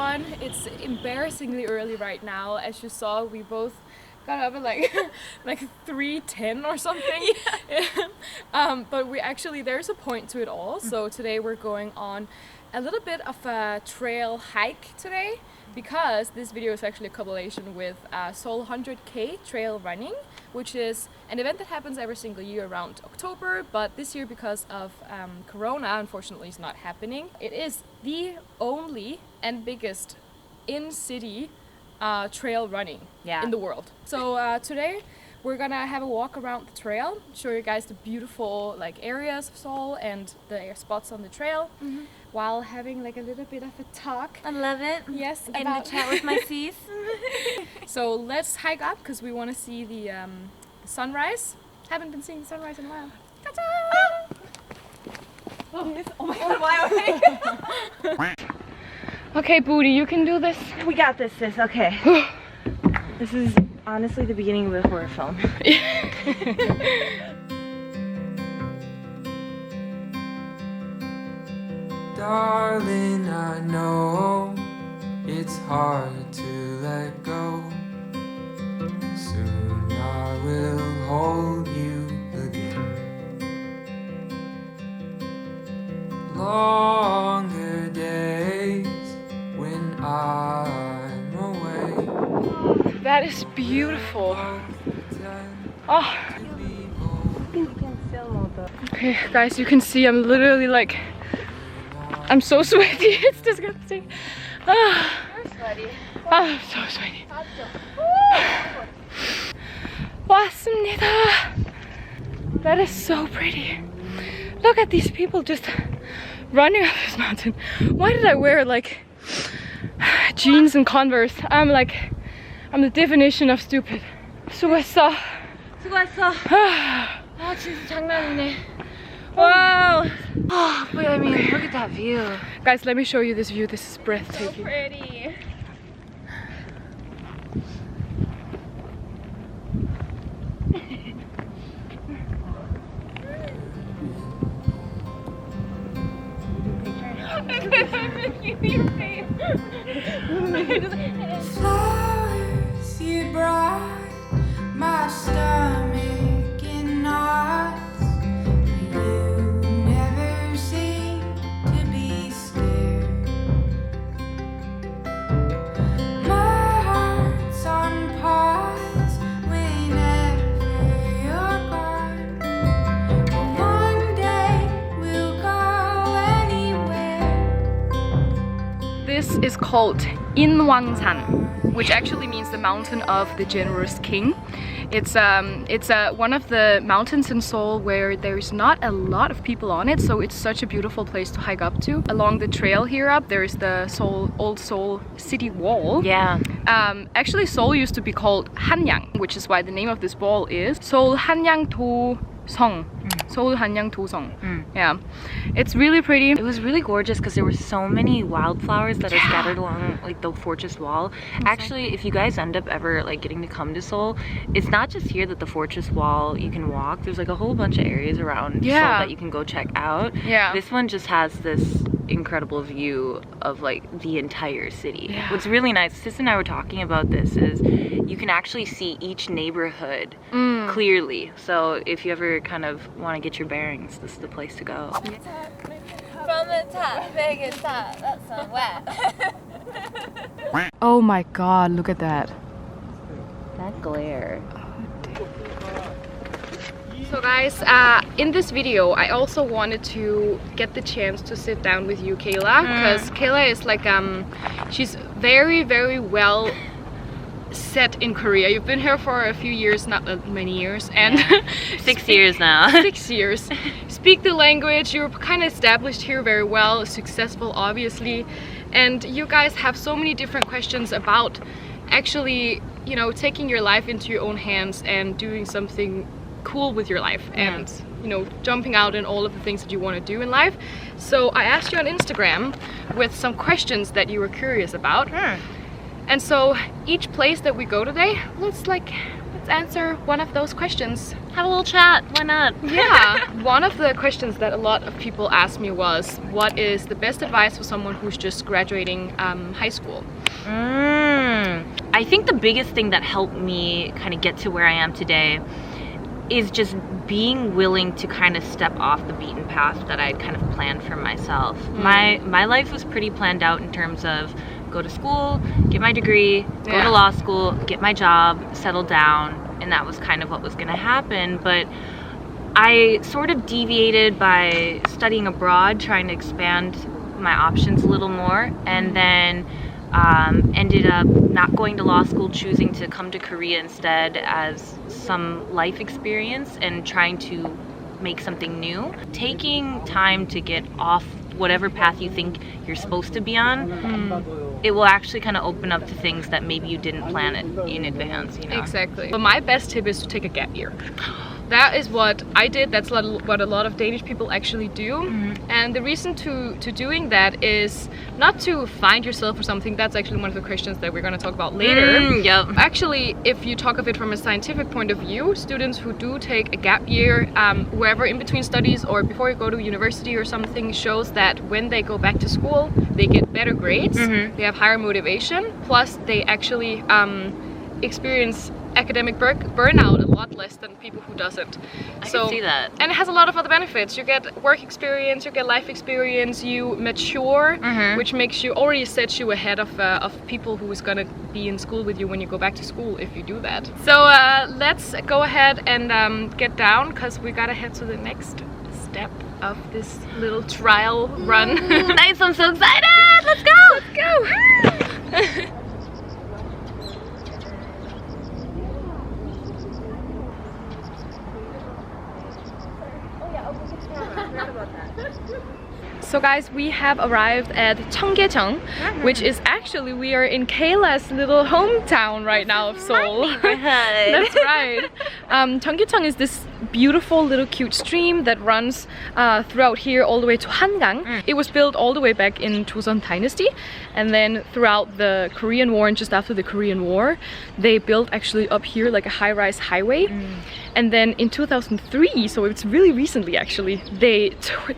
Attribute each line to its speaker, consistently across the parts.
Speaker 1: everyone. It's embarrassingly early right now. As you saw, we both got up at like 3:10 or something. Yeah. But we actually, there's a point to it all. So today we're going on a little bit of a trail hike today, because this video is actually a collaboration with Seoul 100K trail running, which is an event that happens every single year around October, but this year, because of Corona, unfortunately is not happening. It is the only and biggest in-city trail running in the world. So today we're gonna have a walk around the trail, show you guys the beautiful areas of Seoul and the spots on the trail, while having like a little bit of a talk.
Speaker 2: I love it.
Speaker 1: Yes,
Speaker 2: getting to chat with my sis.
Speaker 1: So let's hike up because we want to see the sunrise. Haven't been seeing the sunrise in a while.
Speaker 2: Oh my god, why?
Speaker 1: Okay, Booty, you can do this.
Speaker 2: We got this, sis. Okay. This is honestly the beginning of a horror film.
Speaker 3: Darling, I know it's hard to let go. Soon I will hold you again. Longer days when I'm away.
Speaker 1: That is beautiful. Oh. Okay, guys, you can see I'm literally like, I'm so sweaty. It's disgusting.
Speaker 2: You're sweaty.
Speaker 1: Oh, I'm so sweaty. 왔습니다. That is so pretty. Look at these people just running up this mountain. Why did I wear like jeans and Converse? I'm the definition of stupid. 수고했어.
Speaker 2: 수고했어. 아, 진짜 장난 아니네.
Speaker 1: Wow.
Speaker 2: Oh, but I mean, look at that view.
Speaker 1: Guys, let me show you this view. This is breathtaking.
Speaker 2: So pretty.
Speaker 3: Flowers you brought my stomach in knots. You never seem to be scared. My heart's on pause whenever you're gone. But one day we'll go anywhere.
Speaker 1: This is called Inwangsan, which actually means the mountain of the generous king. It's one of the mountains in Seoul where there's not a lot of people on it, so it's such a beautiful place to hike up to. Along the trail here up, there is the old Seoul city wall.
Speaker 2: Yeah.
Speaker 1: Actually, Seoul used to be called Hanyang, which is why the name of this wall is Seoul Hanyang Do-song. Seoul Hanyang Do-song. Yeah, it's really pretty.
Speaker 2: It was really gorgeous because there were so many wildflowers that are scattered along like the fortress wall. Actually, if you guys end up ever getting to come to Seoul, it's not just here that the fortress wall you can walk. There's like a whole bunch of areas around Seoul that you can go check out.
Speaker 1: Yeah.
Speaker 2: This one just has this incredible view of like the entire city.
Speaker 1: Yeah.
Speaker 2: What's really nice, Sis and I were talking about this, is you can actually see each neighborhood clearly. So if you ever kind of want to get your bearings, this is the place to go.
Speaker 4: From the top, make it top. That's so wet.
Speaker 1: Oh my god, look at that.
Speaker 2: That glare.
Speaker 1: So guys, in this video I also wanted to get the chance to sit down with you, Kayla, because Kayla is like she's very well set in Korea. You've been here for a few years, not that many years, and
Speaker 2: 6 years now.
Speaker 1: 6 years. Speak the language, you're kind of established here very well, successful obviously, and you guys have so many different questions about actually, you know, taking your life into your own hands and doing something cool with your life and, you know, jumping out in all of the things that you want to do in life. So I asked you on Instagram with some questions that you were curious about. And so each place that we go today, let's answer one of those questions.
Speaker 2: Have a little chat, why not?
Speaker 1: Yeah, one of the questions that a lot of people asked me was, what is the best advice for someone who's just graduating high school?
Speaker 2: I think the biggest thing that helped me kind of get to where I am today is just being willing to kind of step off the beaten path that I'd kind of planned for myself. My life was pretty planned out in terms of go to school, get my degree, go to law school, get my job, settle down, and that was kind of what was going to happen. But I sort of deviated by studying abroad, trying to expand my options a little more, and then ended up not going to law school, choosing to come to Korea instead as some life experience and trying to make something new. Taking time to get off whatever path you think you're supposed to be on, it will actually kind of open up to things that maybe you didn't plan it in advance, you know?
Speaker 1: Exactly. But my best tip is to take a gap year. That is what I did. That's what a lot of Danish people actually do. And the reason to doing that is not to find yourself or something. That's actually one of the questions that we're going to talk about later. Actually, if you talk of it from a scientific point of view, students who do take a gap year, wherever in between studies or before you go to university or something, shows that when they go back to school, they get better grades, they have higher motivation, plus they actually experience academic burnout a lot less than people who doesn't.
Speaker 2: I can see that.
Speaker 1: And it has a lot of other benefits. You get work experience, you get life experience, you mature, which makes you, already sets you ahead of people who is gonna be in school with you when you go back to school if you do that. So let's go ahead and get down, because we gotta head to the next step of this little trial run.
Speaker 2: Nice, I'm so excited! Let's go!
Speaker 1: Let's go! So guys, we have arrived at CHEONGGYECHEON, which is actually, we are in Kayla's little hometown right now of Seoul. That's right. CHEONGGYECHEON is this beautiful little cute stream that runs throughout here all the way to Hangang. It was built all the way back in Joseon Dynasty, and then throughout the Korean War and just after the Korean War, they built actually up here like a high-rise highway. And then in 2003, so it's really recently actually, they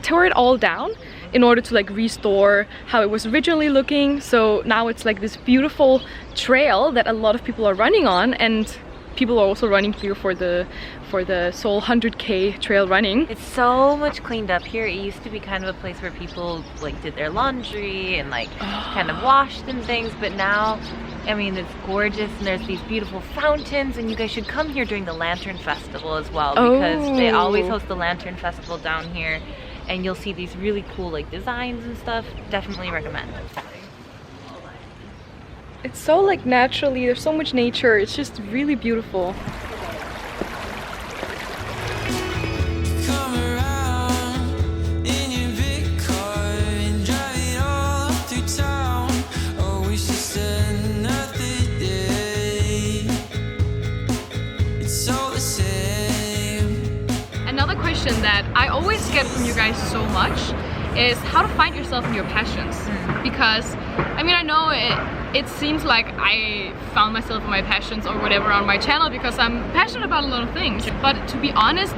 Speaker 1: tore it all down in order to like restore how it was originally looking. So now it's like this beautiful trail that a lot of people are running on, and people are also running here for the Seoul 100K trail running.
Speaker 2: It's so much cleaned up here. It used to be kind of a place where people like did their laundry and like kind of washed and things, but now, I mean, it's gorgeous, and there's these beautiful fountains, and you guys should come here during the Lantern Festival as well, because they always host the Lantern Festival down here, and you'll see these really cool like designs and stuff. Definitely recommend.
Speaker 1: It's so like naturally, there's so much nature, it's just really beautiful. That I always get from you guys so much is how to find yourself in your passions. Because I mean, I know it seems like I found myself in my passions or whatever on my channel because I'm passionate about a lot of things, but to be honest,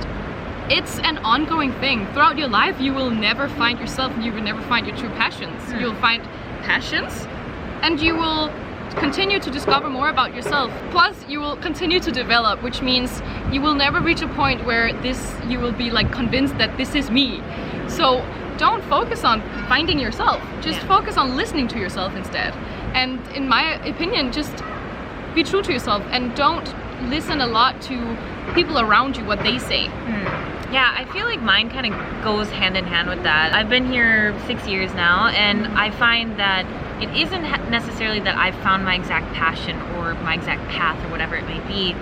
Speaker 1: it's an ongoing thing. Throughout your life you will never find yourself, and you will never find your true passions. You'll find passions and you will continue to discover more about yourself. Plus you will continue to develop, which means you will never reach a point where you will be like convinced that this is me. So don't focus on finding yourself, just focus on listening to yourself instead. And in my opinion, just be true to yourself and don't listen a lot to people around you, what they say.
Speaker 2: Yeah, I feel like mine kind of goes hand in hand with that. I've been here 6 years now, and I find that it isn't necessarily that I've found my exact passion or my exact path or whatever it may be.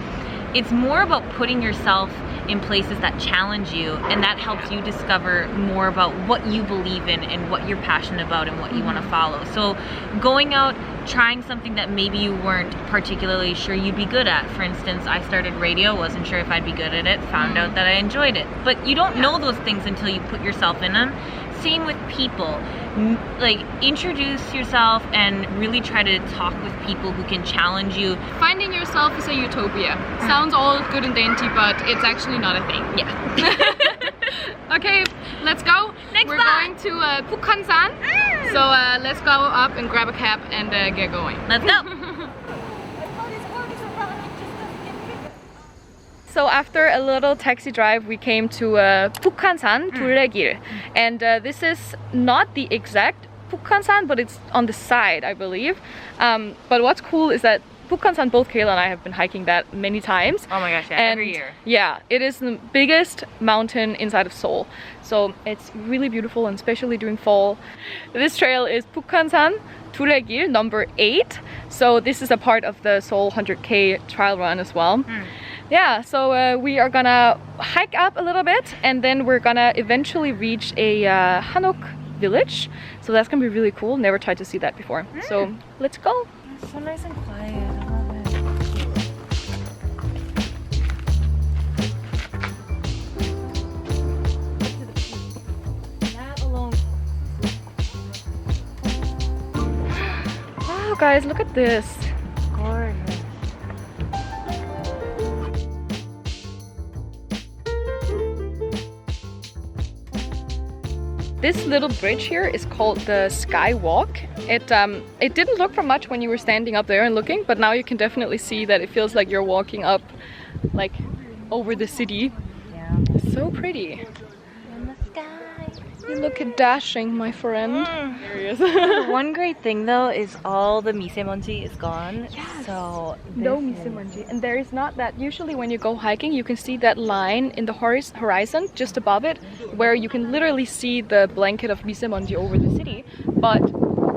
Speaker 2: It's more about putting yourself in places that challenge you, and that helps you discover more about what you believe in and what you're passionate about and what you want to follow. So going out, trying something that maybe you weren't particularly sure you'd be good at. For instance, I started radio, wasn't sure if I'd be good at it, found out that I enjoyed it. But you don't know those things until you put yourself in them. same with people. Like, introduce yourself and really try to talk with people who can challenge you.
Speaker 1: Finding yourself is a utopia. Sounds all good and dainty, but it's actually not a thing.
Speaker 2: Yeah.
Speaker 1: Okay, let's go. We're going to BUKHANSAN. So let's go up and grab a cab and get going.
Speaker 2: Let's go.
Speaker 1: So after a little taxi drive, we came to BUKHANSAN DULLEGIE, and this is not the exact BUKHANSAN, but it's on the side, I believe. But what's cool is that BUKHANSAN, both Kayla and I have been hiking that many times.
Speaker 2: Oh my gosh, yeah,
Speaker 1: and
Speaker 2: every year.
Speaker 1: Yeah, it is the biggest mountain inside of Seoul. So it's really beautiful, and especially during fall. This trail is BUKHANSAN DULLEGIE number 8. So this is a part of the Seoul 100K trail run as well. Yeah, so we are gonna hike up a little bit, and then we're gonna eventually reach a Hanok village. So that's gonna be really cool. Never tried to see that before. So let's go.
Speaker 2: It's so nice and quiet. I love it.
Speaker 1: That alone. Wow, guys, look at this.
Speaker 2: Gorgeous.
Speaker 1: This little bridge here is called the Skywalk. It didn't look for much when you were standing up there and looking, but now you can definitely see that it feels like you're walking up, like, over the city.
Speaker 2: Yeah.
Speaker 1: So pretty.
Speaker 2: In the sky.
Speaker 1: You look dashing, my friend. There he is.
Speaker 2: One great thing though is all the misemonji is gone.
Speaker 1: Yes.
Speaker 2: So
Speaker 1: No misemonji, and there is not that. Usually when you go hiking, you can see that line in the horizon just above it, where you can literally see the blanket of misemonji over the city. But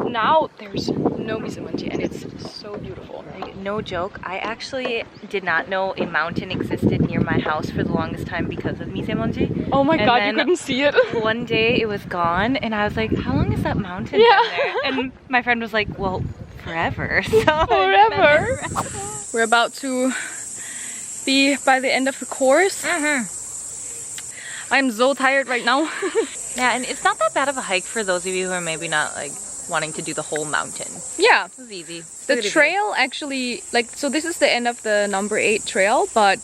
Speaker 1: now there's no misemonji, and it's so beautiful.
Speaker 2: Like, no joke, I actually did not know a mountain existed near my house for the longest time because of misemonji.
Speaker 1: Oh my
Speaker 2: And
Speaker 1: god, you
Speaker 2: then
Speaker 1: couldn't see it.
Speaker 2: One day it was gone, and I was like, how long is that mountain
Speaker 1: Yeah.
Speaker 2: been there? And my friend was like, well, forever. So
Speaker 1: Forever. We're about to be by the end of the course. I'm so tired right now.
Speaker 2: Yeah, and it's not that bad of a hike for those of you who are maybe not like wanting to do the whole mountain.
Speaker 1: Yeah.
Speaker 2: It was easy.
Speaker 1: The trail actually, like, so this is the end of the number 8 trail, but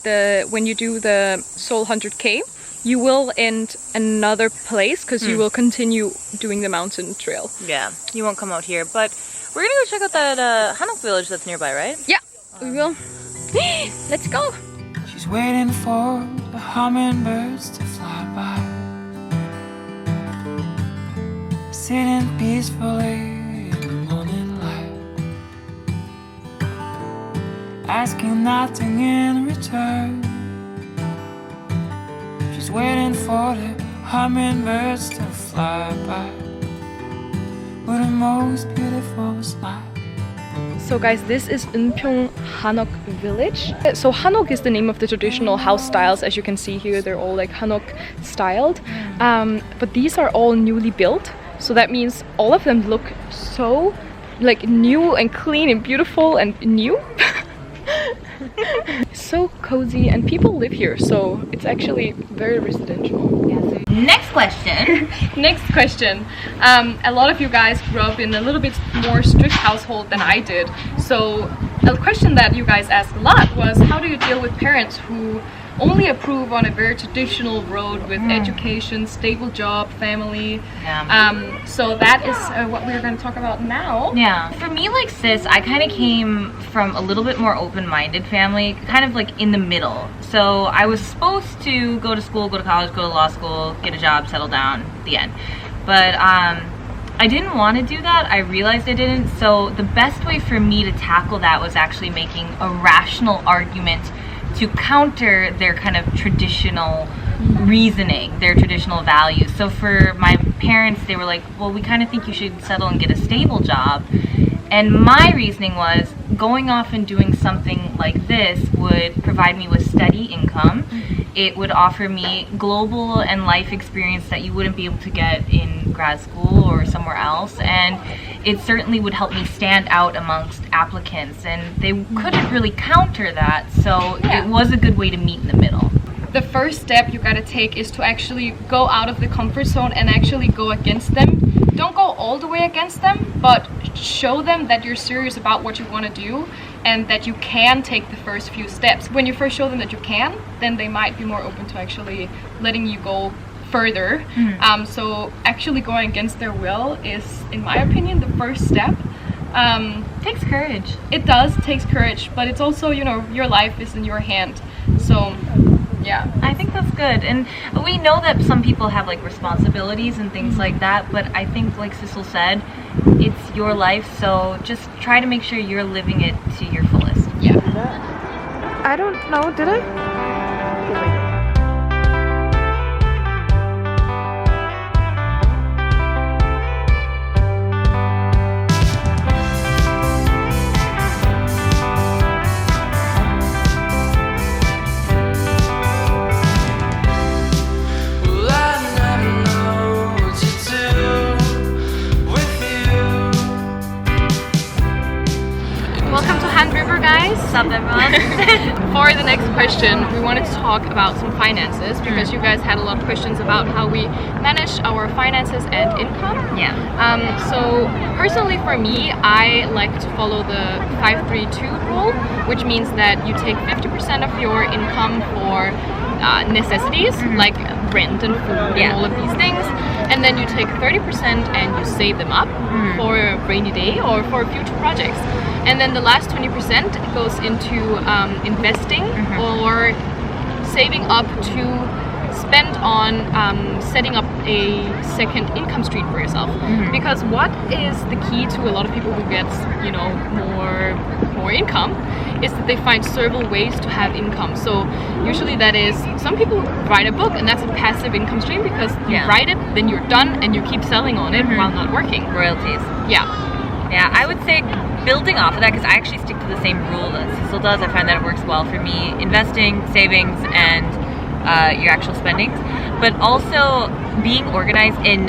Speaker 1: when you do the Seoul 100K, you will end another place because you will continue doing the mountain trail.
Speaker 2: Yeah, you won't come out here, but we're gonna go check out that Hanok village that's nearby, right?
Speaker 1: Yeah, we will. Let's go.
Speaker 3: She's waiting for the hummingbirds to fly by, sitting peacefully in the morning light, asking nothing in return. She's waiting for the hummingbirds to fly by with the most beautiful smile.
Speaker 1: So guys, this is Eunpyeong Hanok village. So Hanok is the name of the traditional house styles. As you can see here, they're all like Hanok styled. But these are all newly built. So that means all of them look so like new and clean and beautiful and new. So cozy, and people live here, so it's actually very residential.
Speaker 2: Yeah. Next question.
Speaker 1: Next question. A lot of you guys grew up in a little bit more strict household than I did. So a question that you guys asked a lot was, how do you deal with parents who only approve on a very traditional road with education, stable job, family?
Speaker 2: Yeah.
Speaker 1: So that is what we're going to talk about now.
Speaker 2: Yeah. For me, like sis, I kind of came from a little bit more open-minded family, kind of like in the middle. So I was supposed to go to school, go to college, go to law school, get a job, settle down, the end. But I didn't want to do that. I realized I didn't. So the best way for me to tackle that was actually making a rational argument to counter their kind of traditional reasoning, their traditional values. So for my parents, they were like, well, we kind of think you should settle and get a stable job. And my reasoning was, going off and doing something like this would provide me with steady income. It would offer me global and life experience that you wouldn't be able to get in grad school or somewhere else. And it certainly would help me stand out amongst applicants. And they couldn't really counter that, so it was a good way to meet in the middle.
Speaker 1: the first step you gotta take is to actually go out of the comfort zone and actually go against them. Don't go all the way against them, but show them that you're serious about what you want to do and that you can take the first few steps. When you first show them that you can, then they might be more open to actually letting you go further. So actually going against their will is, in my opinion, the first step.
Speaker 2: Takes courage.
Speaker 1: It does, takes courage, but it's also, you know, your life is in your hand. So yeah,
Speaker 2: I think that's good. And we know that some people have like responsibilities and things like that, but I think, like Sissel said, it's your life, so just try to make sure you're living it to your fullest.
Speaker 1: Yeah.
Speaker 5: I don't know, did I?
Speaker 1: What's up, everyone? For the next question, we wanted to talk about some finances because you guys had a lot of questions about how we manage our finances and income.
Speaker 2: Yeah.
Speaker 1: So personally for me, I like to follow the 5-3-2 rule, which means that you take 50% of your income for necessities like rent and food and all of these things, and then you take 30% and you save them up for a rainy day or for future projects. And then the last 20% goes into investing or saving up to spend on setting up a second income stream for yourself. Because what is the key to a lot of people who get, you know, more income is that they find several ways to have income. So usually that is, some people write a book and that's a passive income stream because you write it, then you're done and you keep selling on it while not working.
Speaker 2: Royalties. Yeah, I would say building off of that, because I actually stick to the same rule that Sissel does. I find that it works well for me. Investing, savings, and your actual spendings. But also being organized and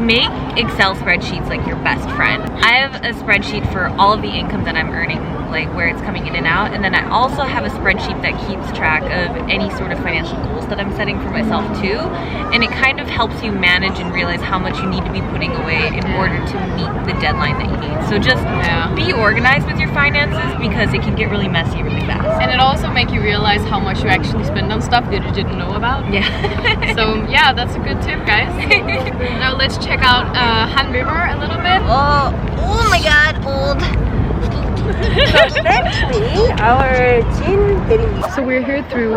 Speaker 2: make Excel spreadsheets like your best friend. I have a spreadsheet for all of the income that I'm earning, like where it's coming in and out, and then I also have a spreadsheet that keeps track of any sort of financial goals that I'm setting for myself too, and it kind of helps you manage and realize how much you need to be putting away in order to meet the deadline that you need. So just be organized with your finances because it can get really messy really fast.
Speaker 1: And it also makes you realize how much you actually spend on stuff that you didn't know about.
Speaker 2: Yeah.
Speaker 1: So yeah, that's a good tip, guys. Now let's check out Han River a little bit.
Speaker 2: Oh my god, old.
Speaker 1: So we're here through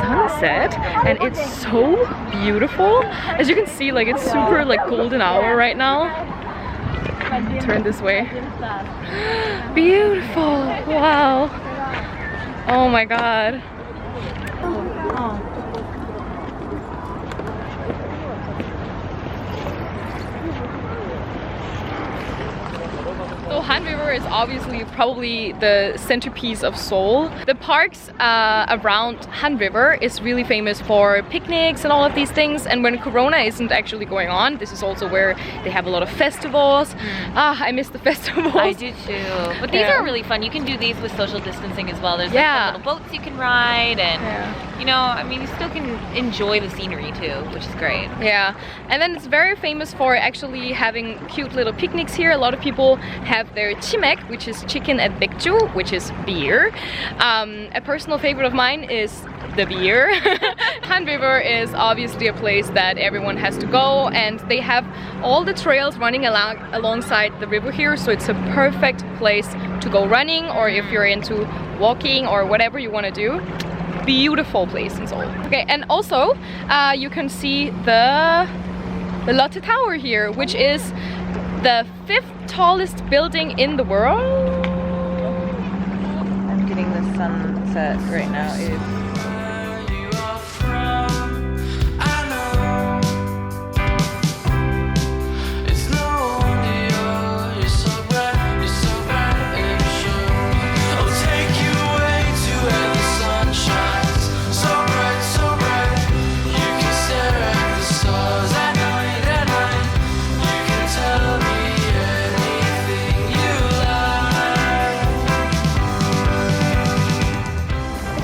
Speaker 1: sunset and it's so beautiful. As you can see, like it's super like golden hour right now. Turn this way. Beautiful. Wow. Oh my god. So Han River is obviously probably the centerpiece of Seoul. The parks around Han River is really famous for picnics and all of these things, and when Corona isn't actually going on, this is also where they have a lot of festivals. I miss the festivals.
Speaker 2: I do too. But these are really fun. You can do these with social distancing as well. There's like some little boats you can ride, and you know, I mean, you still can enjoy the scenery too, which is great.
Speaker 1: Yeah, and then it's very famous for actually having cute little picnics here. A lot of people have their chimek, which is chicken and baekju, which is beer. A personal favorite of mine is the beer. Han River is obviously a place that everyone has to go, and they have all the trails running alongside the river here, so it's a perfect place to go running, or if you're into walking or whatever you want to do. Beautiful place in Seoul. Okay, and also you can see the Lotte Tower here, which is the 5th tallest building in the world.
Speaker 2: I'm getting the sunset right now.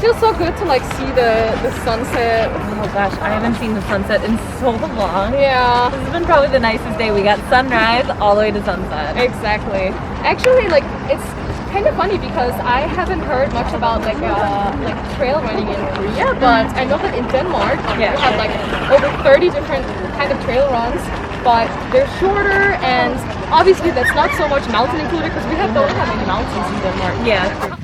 Speaker 1: feels so good to like see the sunset.
Speaker 2: Oh gosh, I haven't seen the sunset in so long.
Speaker 1: Yeah.
Speaker 2: This has been probably the nicest day. We got sunrise all the way to sunset.
Speaker 1: Exactly. Actually, like it's kind of funny because I haven't heard much about like trail running in Korea, but I know that in Denmark we have like over 30 different kind of trail runs, but they're shorter and obviously that's not so much mountain included because we don't have any mountains in Denmark.
Speaker 2: Yeah.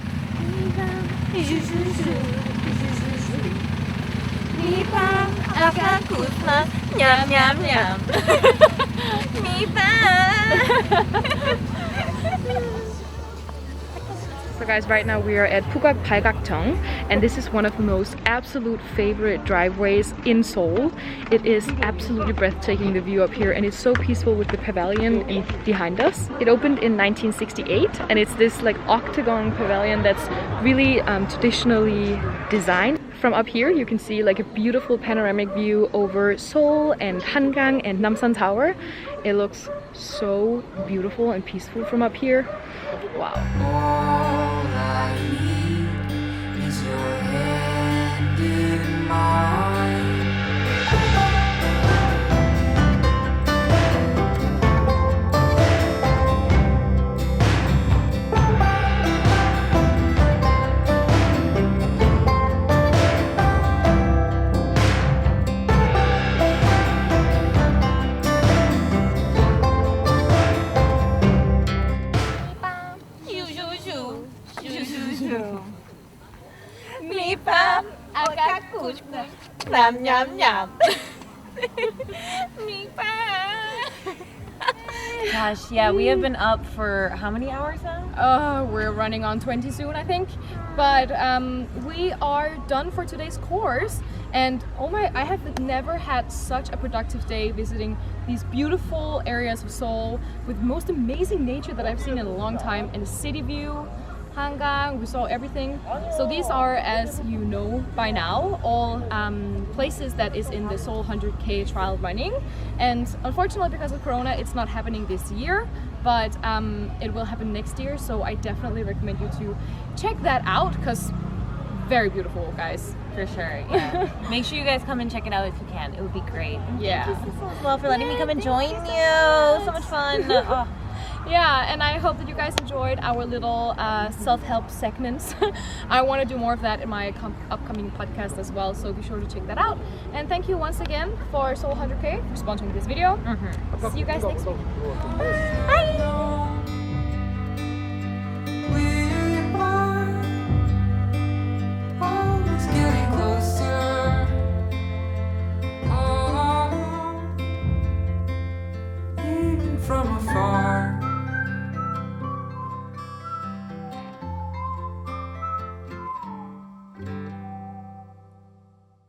Speaker 5: So guys, right now we are at 북악팔각정, and this is one of the most absolute favorite driveways in Seoul. It is absolutely breathtaking, the view up here, and it's so peaceful with the pavilion behind us. It opened in 1968, and it's this like octagon pavilion that's really traditionally designed. From up here you can see like a beautiful panoramic view over Seoul and Hangang and Namsan Tower. It looks so beautiful and peaceful from up here. Wow.
Speaker 3: All I need is your hand in mine.
Speaker 2: Gosh, yeah, we have been up for how many hours now?
Speaker 1: We're running on 20 soon, I think. But we are done for today's course. And oh my, I have never had such a productive day visiting these beautiful areas of Seoul with the most amazing nature that I've seen in a long time, and the city view. Hangang, we saw everything. So these are, as you know by now, all places that is in the Seoul 100K trial running. And unfortunately, because of Corona, it's not happening this year, but it will happen next year. So I definitely recommend you to check that out because very beautiful, guys.
Speaker 2: For sure, yeah. Make sure you guys come and check it out if you can. It would be great.
Speaker 1: Yeah.
Speaker 2: Thank you so as well for letting me come and join you. So much fun. Oh.
Speaker 1: Yeah, and I hope that you guys enjoyed our little self-help segments. I want to do more of that in my upcoming podcast as well, so be sure to check that out. And thank you once again for Seoul 100K for sponsoring this video. See you guys next week. Bye!